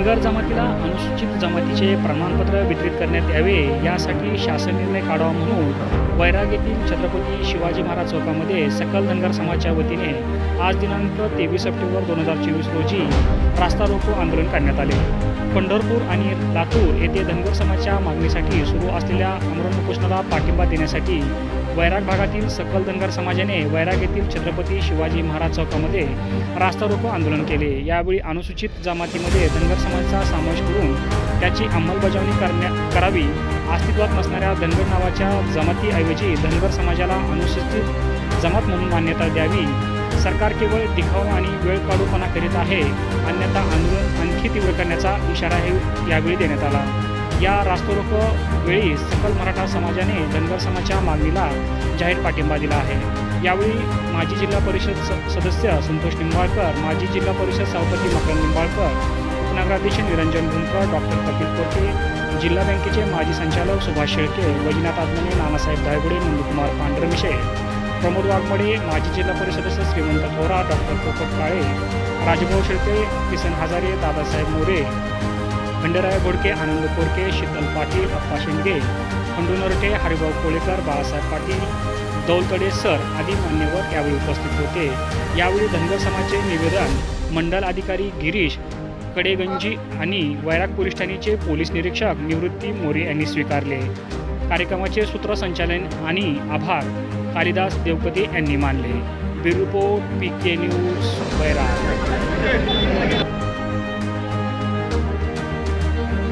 धनगर जमातीला अनुसूचित जमातीचे प्रमाणपत्र वितरित करण्यात यावे यासाठी शासन निर्णय काढावा म्हणून वैराग येथील छत्रपती शिवाजी महाराज चौकामध्ये सकल धनगर समाजाच्या वतीने आज दिनांक 23 सप्टेंबर 2024 रोजी रास्ता रोको आंदोलन करण्यात आले। पंढरपूर आणि लातूर येथे धनगर समाजाच्या मागणीसाठी सुरू असलेल्या आमरण उपोषणाला पाठिंबा देण्यासाठी वैराग भागातील सकल धनगर समाजाने वैराग येथील छत्रपती शिवाजी महाराज चौकामध्ये रास्ता रोको आंदोलन केले। यावेळी अनुसूचित जमातीमध्ये धनगर समाजाचा समावेश करून त्याची अंमलबजावणी करावी। अस्तित्वात नसणाऱ्या धनगर नावाच्या जमातीऐवजी धनगर समाजाला अनुसूचित जमात म्हणून मान्यता द्यावी। सरकार केवळ दिखावा आणि वेळ काढूपणा करीत आहे, अन्यथा आंदोलन आणखी तीव्र करण्याचा इशाराही यावेळी देण्यात आला। या रास्ता रोको वेळी सकल मराठा समाजाने धनगर समाजाच्या मागणीला जाहीर पाठिंबा दिला आहे। यावेळी माजी जिल्हा परिषद सदस्य संतोष निंबाळकर, माजी जिल्हा परिषद सभापती मकरंद निंबाळकर, उपनगराध्यक्ष निरंजन गुंकर, डॉक्टर कपिल कोटे, जिल्हा बँकेचे माजी संचालक सुभाष शेळके, वैजनाथ आत्मने, नानासाहेब धायगुडे, नंदकुमार पांढरमिशे, प्रमोद वाघमोडे, माजी जिल्हा परिषद सदस्य श्रीमंत थोरा, डॉक्टर पोपट काळे, राजभाऊ शेळके, किसन हजारे, दादासाहेब मोरे, खंडेराय घोडके, आनंद कोरके, शीतल पाटील, अप्पा शेंडगे, खंडू नरटे, हरिभाऊ कोळेकर, बाळासाहेब पाटील, दौलतडे सर आदी मान्यवर यावेळी उपस्थित होते। यावेळी धनगर समाजाचे निवेदन मंडल अधिकारी गिरीश कडेगंजी आणि वैराग पोलीस ठाण्याचे पोलीस निरीक्षक निवृत्ती मोरे यांनी स्वीकारले। कार्यक्रमाचे सूत्रसंचालन आणि आभार कालिदास देवकते यांनी मानले। ब्युरो रिपोर्ट PK न्यूज वैराग।